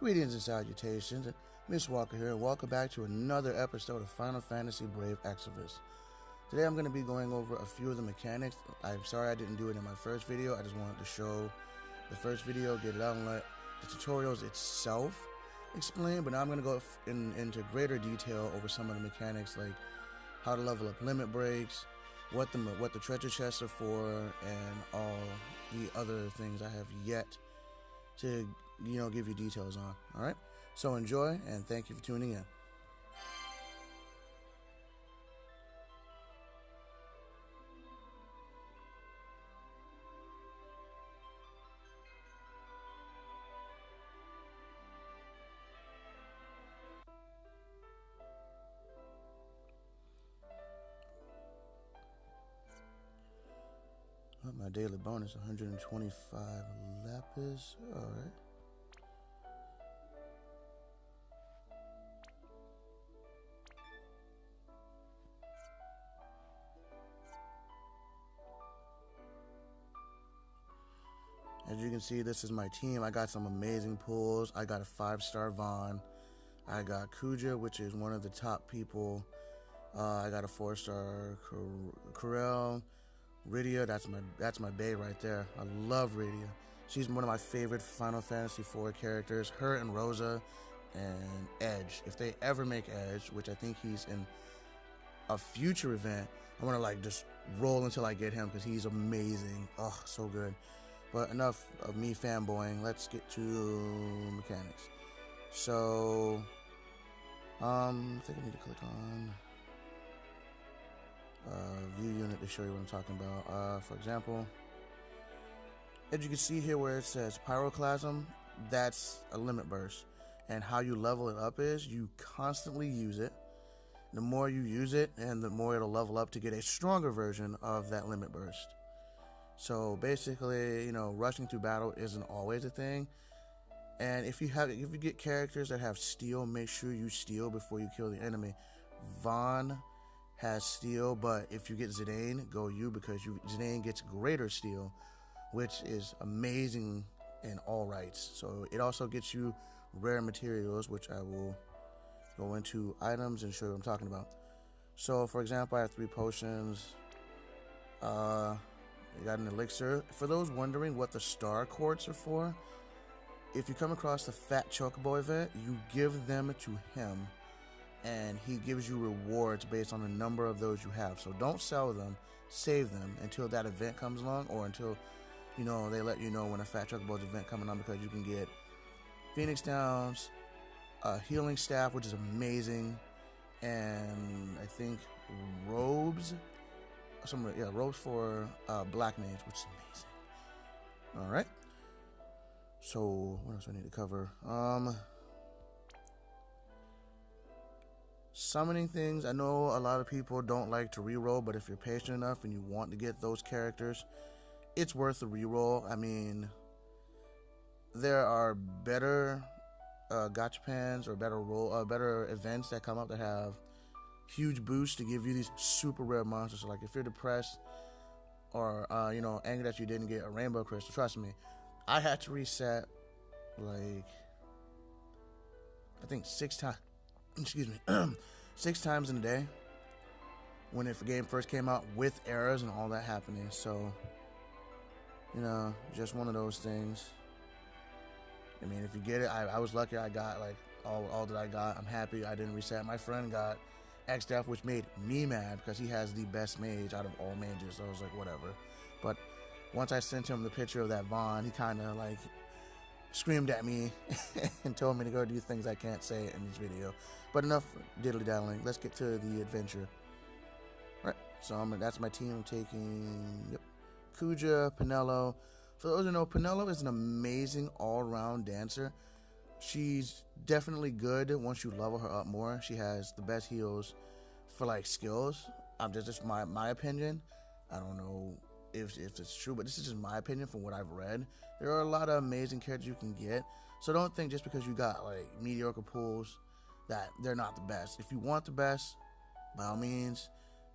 Greetings and salutations, Miss Walker here, and welcome back to another episode of Final Fantasy Brave Exvius. Today I'm going to be going over a few of the mechanics. I'm sorry I didn't do it in my first video. I just wanted to show the first video, get it out, and let the tutorials itself explain. But now I'm going to go into greater detail over some of the mechanics, like how to level up limit breaks, what the treasure chests are for, and all the other things I have yet to give you details on. Alright, so enjoy and thank you for tuning in. My daily bonus 125 lapis. Alright. As you can see, this is my team. I got some amazing pulls. I got a 5-star Vaughn. I got Kuja, which is one of the top people. I got a 4-star Corel. Rydia, that's my bae right there. I love Rydia. She's one of my favorite Final Fantasy IV characters. Her and Rosa and Edge. If they ever make Edge, which I think he's in a future event, I'm gonna just roll until I get him because he's amazing. Oh, so good. But enough of me fanboying. Let's get to mechanics. So, I think I need to click on view unit to show you what I'm talking about. For example, as you can see here where it says Pyroclasm, that's a limit burst. And how you level it up is you constantly use it. The more you use it, and the more it'll level up to get a stronger version of that limit burst. So basically, rushing through battle isn't always a thing. And if you get characters that have steel, make sure you steal before you kill the enemy. Vaughn has steel, but if you get Zidane, go you, because Zidane gets greater steel, which is amazing in all rights. So it also gets you rare materials, which I will go into items and show you what I'm talking about. So for example, I have 3 potions. I got an elixir. For those wondering what the star quartz are for, if you come across the Fat Chocobo event, you give them to him, and he gives you rewards based on the number of those you have. So don't sell them, save them until that event comes along, or until they let you know when a Fat Chocobo's event coming on, because you can get Phoenix Downs, a healing staff, which is amazing, and I think robes. Robes for Black Mage, which is amazing. Alright. So, what else do I need to cover? Summoning things. I know a lot of people don't like to reroll, but if you're patient enough and you want to get those characters, it's worth the reroll. I mean, there are better gachapans or better events that come up that have huge boosts to give you these super rare monsters. So like if you're depressed or angry that you didn't get a rainbow crystal, trust me, I had to reset I think 6 times. Excuse me, 6 times in a day when the game first came out, with errors and all that happening. So just one of those things. I mean, if you get it, I was lucky. I got all that I got. I'm happy I didn't reset. My friend got X-Def, which made me mad because he has the best mage out of all mages. So I was like, whatever. But once I sent him the picture of that Vaughn, he kind of screamed at me and told me to go do things I can't say in this video. But enough diddly-daddling. Let's get to the adventure. All right, so that's my team. I'm taking Kuja, Penelo. For those who know, Penelo is an amazing all-around dancer. She's definitely good once you level her up more. She has the best heals for skills. Just my opinion. I don't know if it's true, but this is just my opinion from what I've read. There are a lot of amazing characters you can get. So don't think just because you got mediocre pulls that they're not the best. If you want the best, by all means,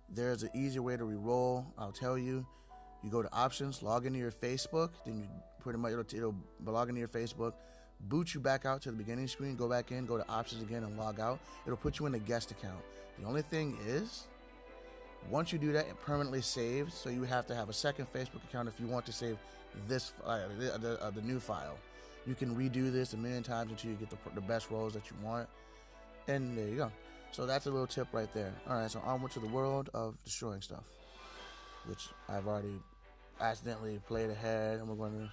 there's an easier way to re-roll. I'll tell you. You go to options, log into your Facebook, then you pretty much it'll log into your Facebook, boot you back out to the beginning screen, go back in, go to options again, and log out. It'll put you in the guest account. The only thing is, once you do that, it permanently saves, so you have to have a second Facebook account if you want to save this the new file. You can redo this a million times until you get the best roles that you want, and there you go. So that's a little tip right there. Alright, so onward to the world of destroying stuff, which I've already accidentally played ahead, and we're going to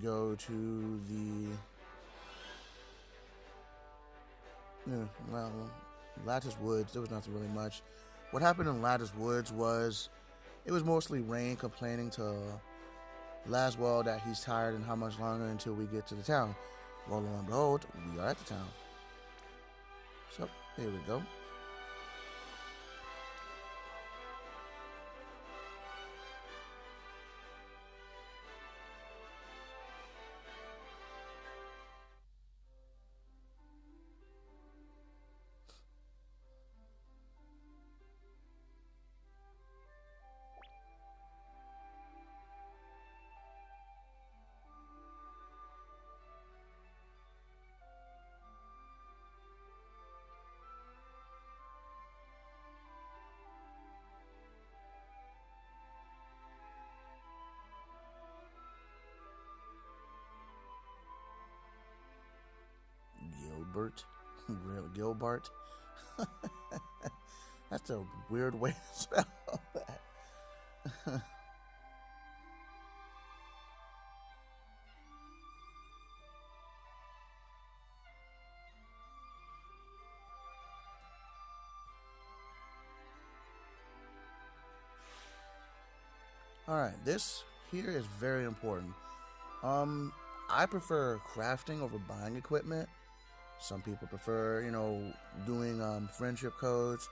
go to the Lattice Woods. There was nothing really much. What happened in Lattice Woods was it was mostly Rain complaining to Laswell that he's tired and how much longer until we get to the town. Well, lo and behold, we are at the town. So, here we go. Gilbert. That's a weird way to spell that. Alright, this here is very important. I prefer crafting over buying equipment. Some people prefer, doing friendship codes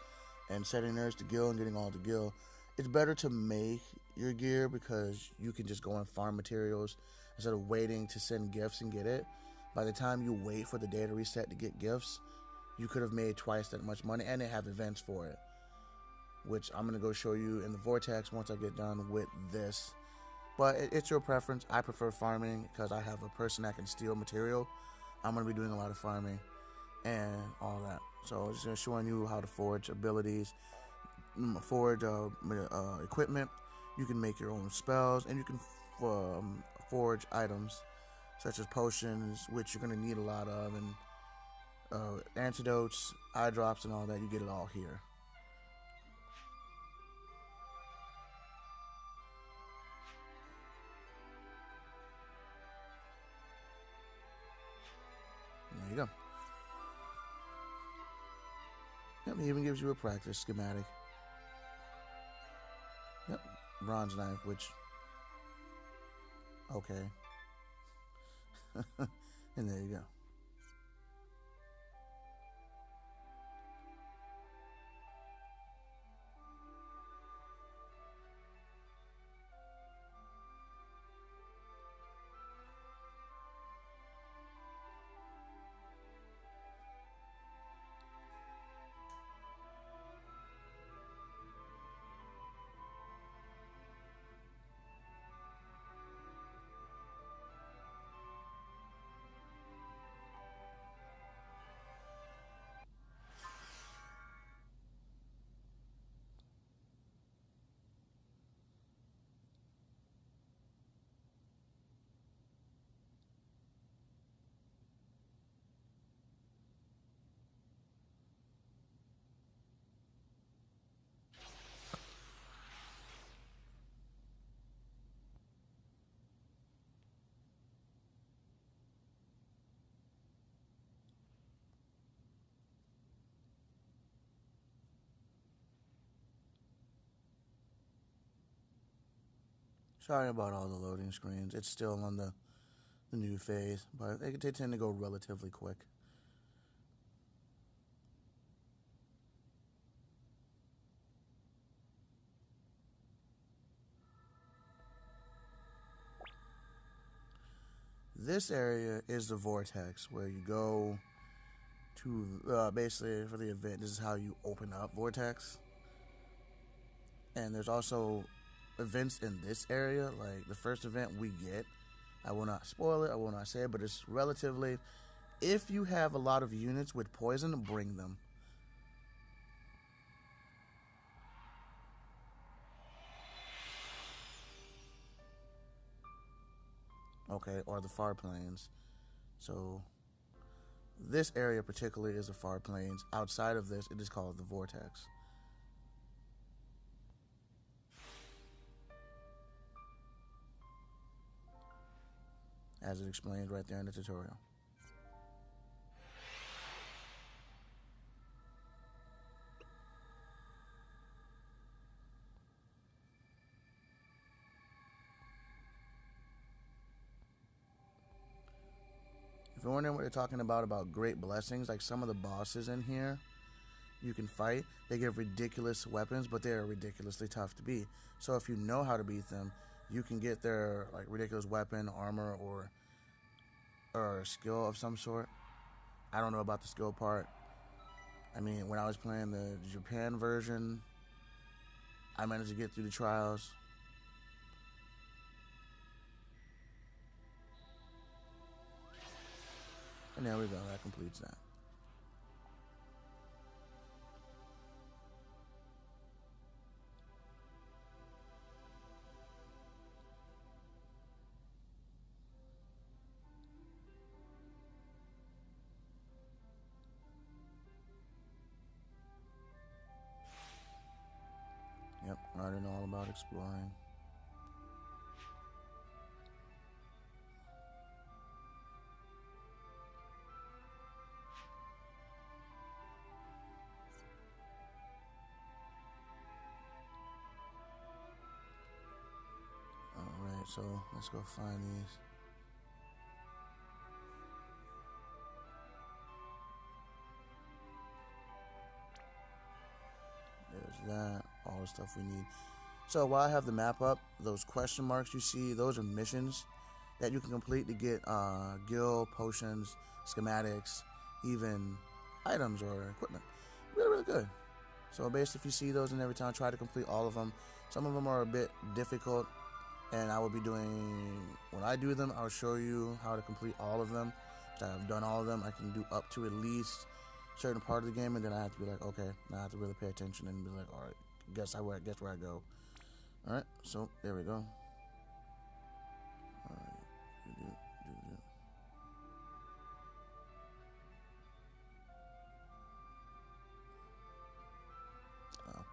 and setting theirs to guild and getting all to guild. It's better to make your gear because you can just go and farm materials instead of waiting to send gifts and get it. By the time you wait for the day to reset to get gifts, you could have made twice that much money, and they have events for it, which I'm going to go show you in the Vortex once I get done with this. But it's your preference. I prefer farming because I have a person that can steal material. I'm going to be doing a lot of farming and all that. So it's just showing you how to forge abilities, forge equipment. You can make your own spells, and you can forge items such as potions, which you're going to need a lot of, and antidotes, eye drops, and all that. You get it all here. There you go. Yep, it even gives you a practice schematic. Yep, bronze knife, which... okay. And there you go. Sorry about all the loading screens. It's still on the new phase, but they tend to go relatively quick. This area is the Vortex, where you go to, basically for the event, this is how you open up Vortex. And there's also events in this area, like the first event we get I will not spoil it, I will not say it, but it's relatively, if you have a lot of units with poison, bring them. Okay, or the far plains. So this area particularly is the far plains. Outside of this, it is called the vortex. As it explains right there in the tutorial. If you're wondering what they're talking about great blessings, like some of the bosses in here you can fight, they give ridiculous weapons, but they're ridiculously tough to beat. So if you know how to beat them, you can get their like ridiculous weapon, armor, or a skill of some sort. I don't know about the skill part. I mean, when I was playing the Japan version, I managed to get through the trials. And there we go, that completes that. Yep, I already know all about exploring. Alright, so let's go find these. There's that, all the stuff we need. So while I have the map up, those question marks you see, those are missions that you can complete to get gil, potions, schematics, even items or equipment. Really, really good. So basically, if you see those in every town, try to complete all of them. Some of them are a bit difficult, and I will be doing, when I do them, I'll show you how to complete all of them. If I've done all of them, I can do up to at least a certain part of the game, and then I have to be like, okay, now I have to really pay attention and be like, all right, guess where I go. All right, so there we go. All right. Oh.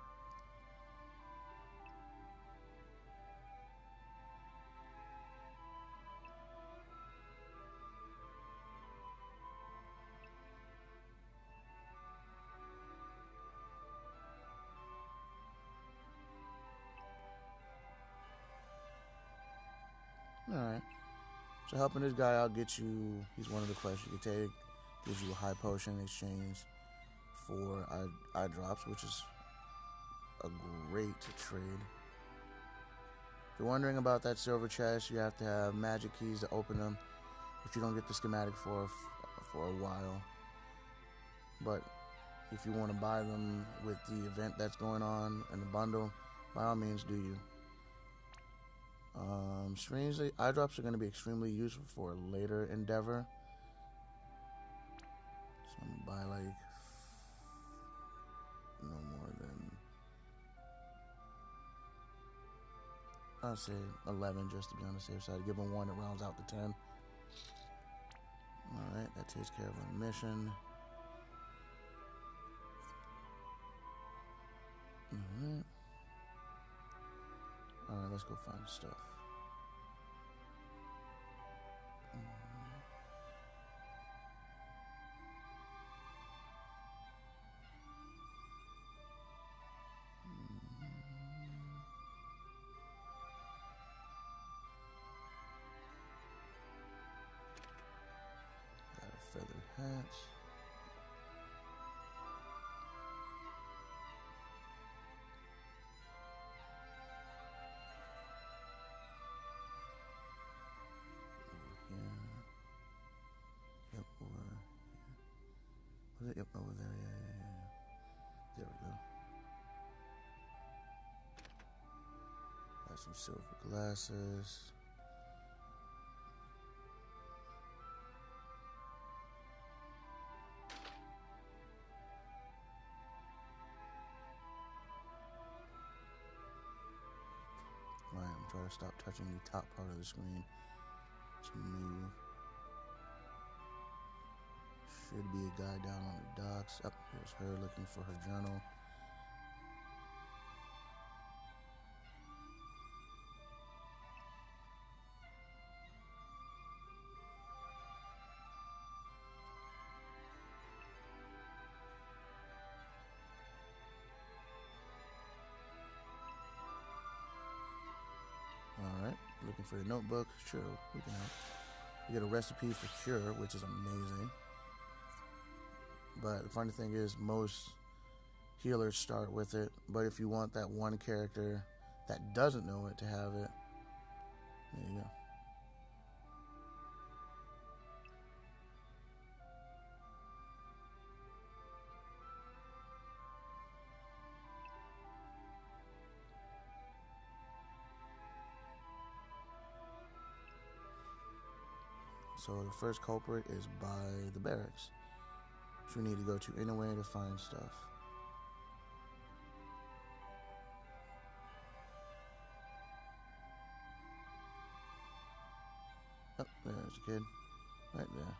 Alright. So helping this guy out gets you, he's one of the quests you can take, gives you a high potion in exchange for eye drops, which is a great trade. If you're wondering about that silver chest, you have to have magic keys to open them, which you don't get the schematic for a while. But if you want to buy them with the event that's going on in the bundle, by all means do you. Strangely, eye drops are going to be extremely useful for a later endeavor. So I'm going to buy like no more than, I'll say 11 just to be on the safe side. Give them one that rounds out the 10. Alright, that takes care of our mission. Alright. Alright, let's go find stuff. Got a feathered hat. Yep, over here. Was it? Yep, over there. Yeah. There we go. Got some silver glasses. Try to stop touching the top part of the screen to move. Should be a guy down on the docks. Up here's her looking for her journal. Alright, looking for your notebook. Sure, we can help. You get a recipe for cure, which is amazing. But the funny thing is, most healers start with it. But if you want that one character that doesn't know it to have it, there you go. So the first culprit is by the barracks, which we need to go to anyway to find stuff. Oh, there's a kid. Right there.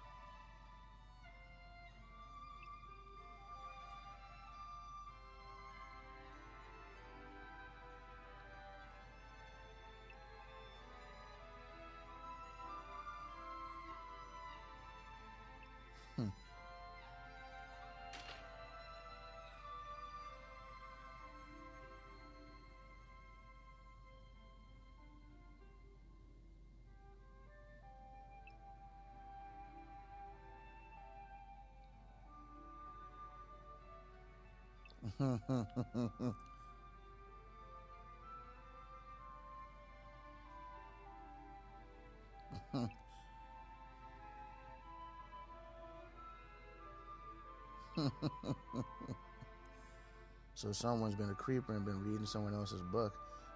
So someone's been a creeper and been reading someone else's book.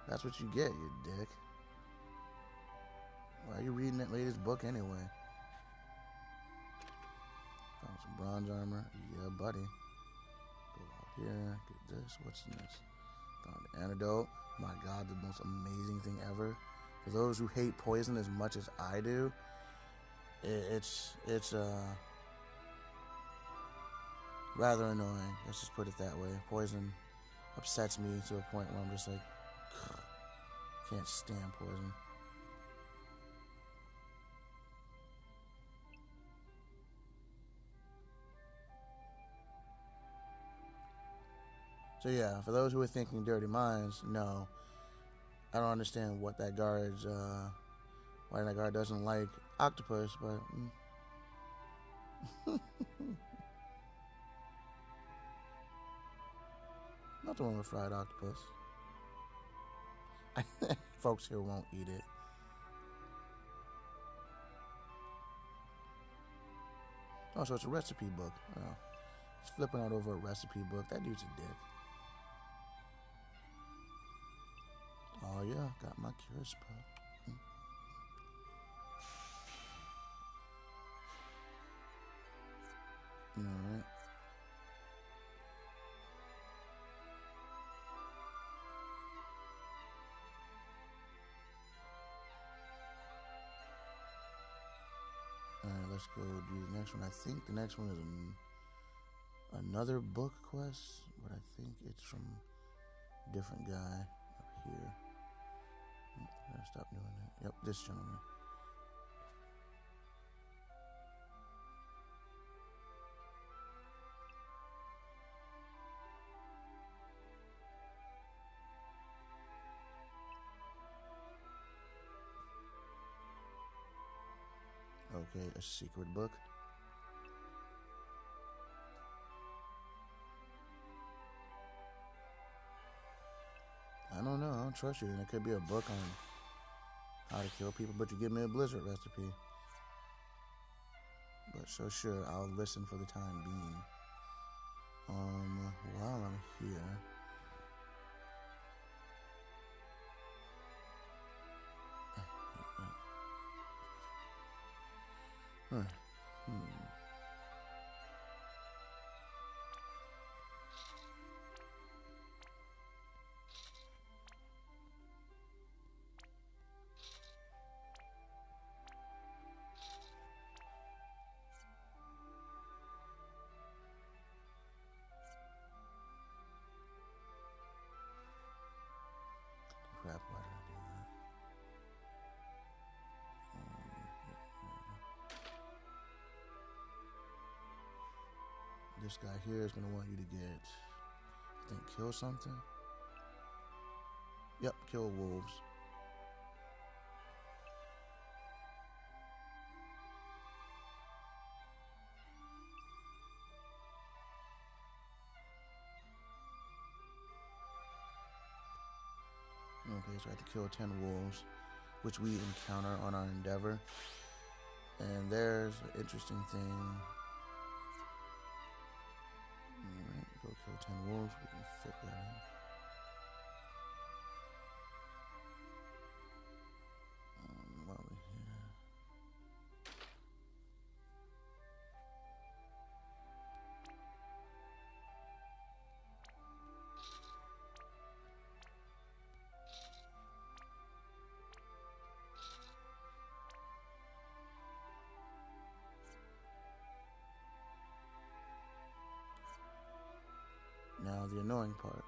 That's what you get, you dick. Why are you reading that lady's book anyway? Found some bronze armor. Yeah, buddy. Go out here. Get this. What's this? Found an antidote. My God, the most amazing thing ever. For those who hate poison as much as I do, it's rather annoying. Let's just put it that way. Poison upsets me to a point where I'm just like, can't stand poison. So yeah, for those who are thinking dirty minds, no, I don't understand what that guard's, why that guard doesn't like octopus, but not the one with fried octopus. Folks here won't eat it. Oh, so it's a recipe book. Oh, he's flipping out over a recipe book. That dude's a dick. Oh yeah, got my cure spell. Alright. Alright, let's go do the next one. I think the next one is another book quest, but I think it's from a different guy up here. I gotta stop doing that. Yep, this gentleman. Okay, a secret book. I don't know. I don't trust you. And it could be a book on how to kill people, but you give me a blizzard recipe. But so sure, I'll listen for the time being. While I'm here, this guy here is going to want you to get, I think, kill something. Yep, kill wolves. Okay, so I have to kill 10 wolves, which we encounter on our endeavor. And there's an interesting thing. Alright, go kill 10 wolves. We can fit that in. While we're here. Now the annoying part.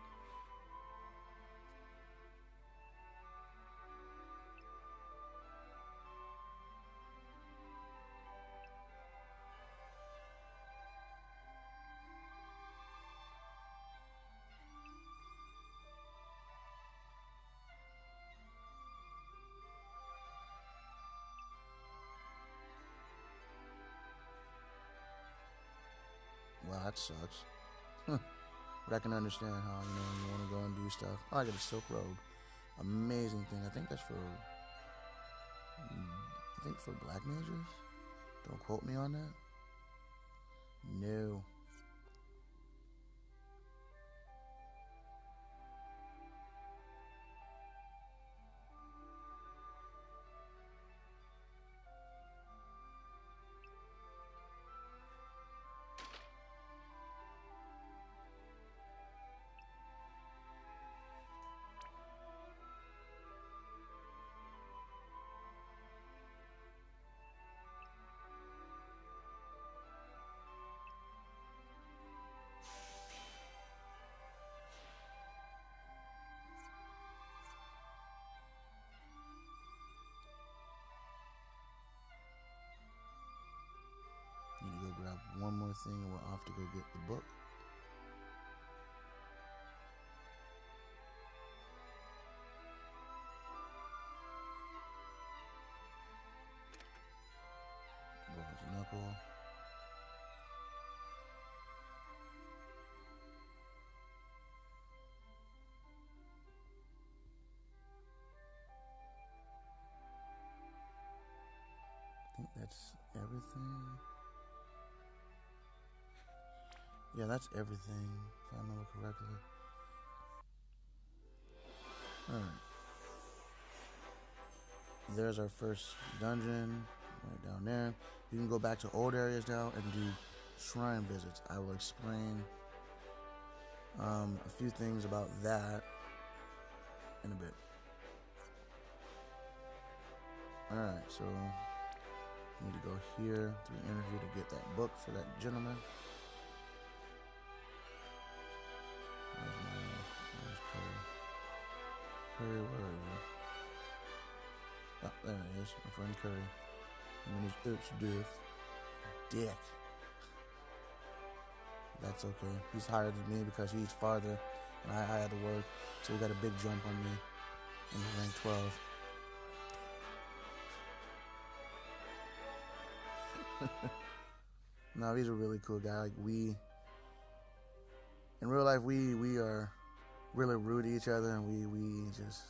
Well, that sucks. But I can understand how, you want to go and do stuff. Oh, I got a silk robe. Amazing thing. I think that's for black mages. Don't quote me on that. No. Need to go grab one more thing and we're off to go get the book. Bronze knuckle. I think that's everything. Yeah, that's everything, if I remember correctly. Alright. There's our first dungeon, right down there. You can go back to old areas now and do shrine visits. I will explain a few things about that in a bit. Alright, so need to go here to the interview to get that book for that gentleman. Where's Curry? Curry, where are you? Oh, there it is, my friend Curry. And then he's dick. That's okay. He's higher than me because he's farther and I had to work. So he got a big jump on me. And he's ranked 12. No, he's a really cool guy. Like in real life, we are really rude to each other and we just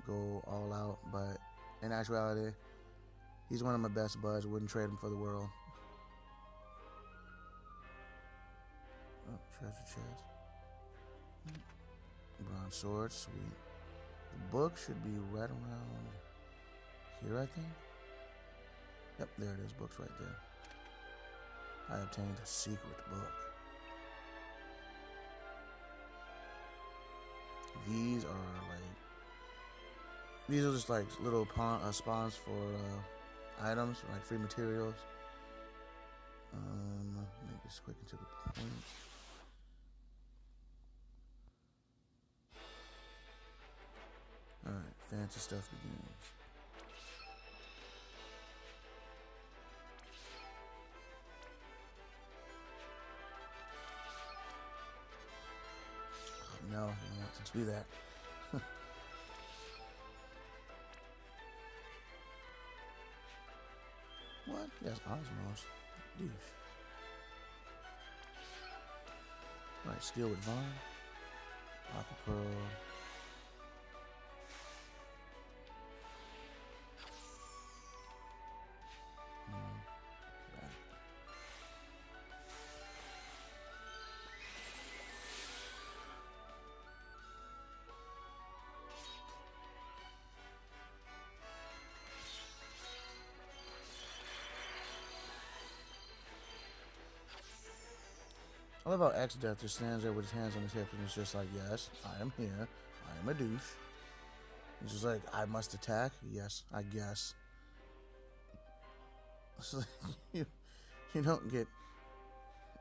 go all out. But in actuality, he's one of my best buds. Wouldn't trade him for the world. Oh, treasure chest. Bronze sword, sweet. The book should be right around here, I think. Yep, there it is. Book's right there. I obtained a secret book. These are just like little spawns for items, like free materials. Make this quick and to the point. Alright, fancy stuff begins. No, you don't want to do that. What? Yes, Osmos. Douche. Right, skill with Vaughn. Aqua Pearl. I love how X Death just stands there with his hands on his hips and it's just like, yes, I am here. I am a douche. He's just like, I must attack? Yes, I guess. So you don't get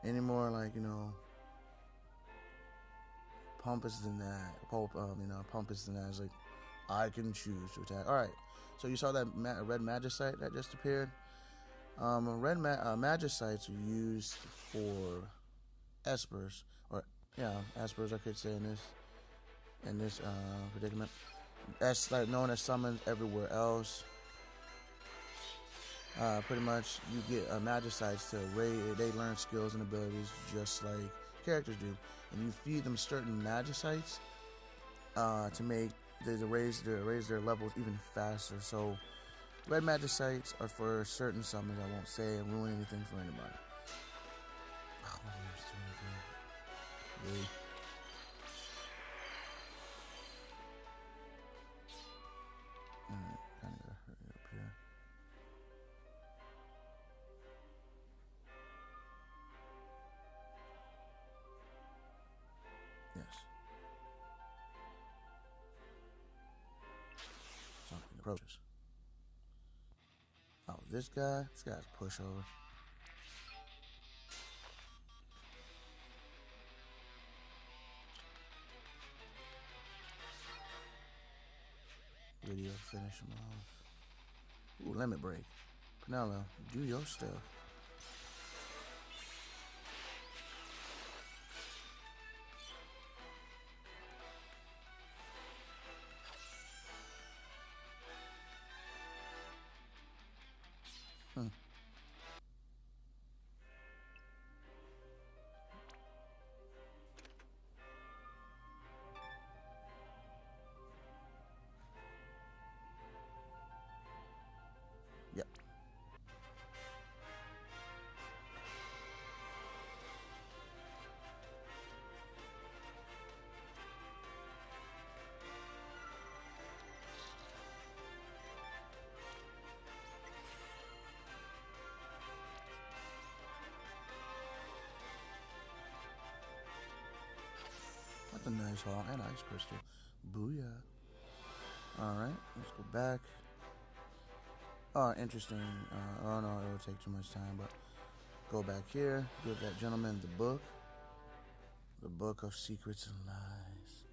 any more, like, pompous than that. Pompous than that. It's like, I can choose to attack. Alright, so you saw that red Magicite that just appeared? Red Magicites are used for espers, or espers I could say in this predicament. That's like known as summons everywhere else. Pretty much you get Magicites to raid. They learn skills and abilities just like characters do, and you feed them certain Magicites to make to raise their levels even faster. So red Magicites are for certain summons. I won't say and ruin anything for anybody. Oh, my name's too easy. Really? Kind of gotta hurry up here. Yes. Something approaches. Oh, this guy's a pushover. Video finish him off. Ooh, limit break. Penelo, do your stuff. Yep. That's a nice haul and ice crystal. Booyah. Alright, let's go back. Oh, interesting. Oh no, it would take too much time, but go back here. Give that gentleman the book. The Book of Secrets and Lies.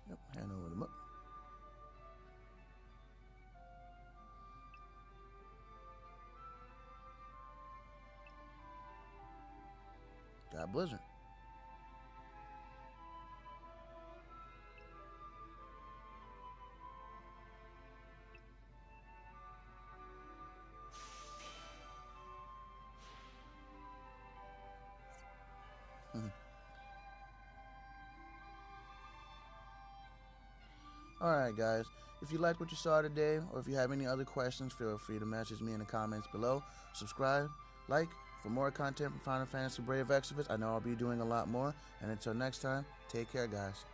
Yep, hand over the book. Got Blizzard. Alright guys, if you like what you saw today, or if you have any other questions, feel free to message me in the comments below. Subscribe, like, for more content from Final Fantasy Brave Exvius. I know I'll be doing a lot more, and until next time, take care guys.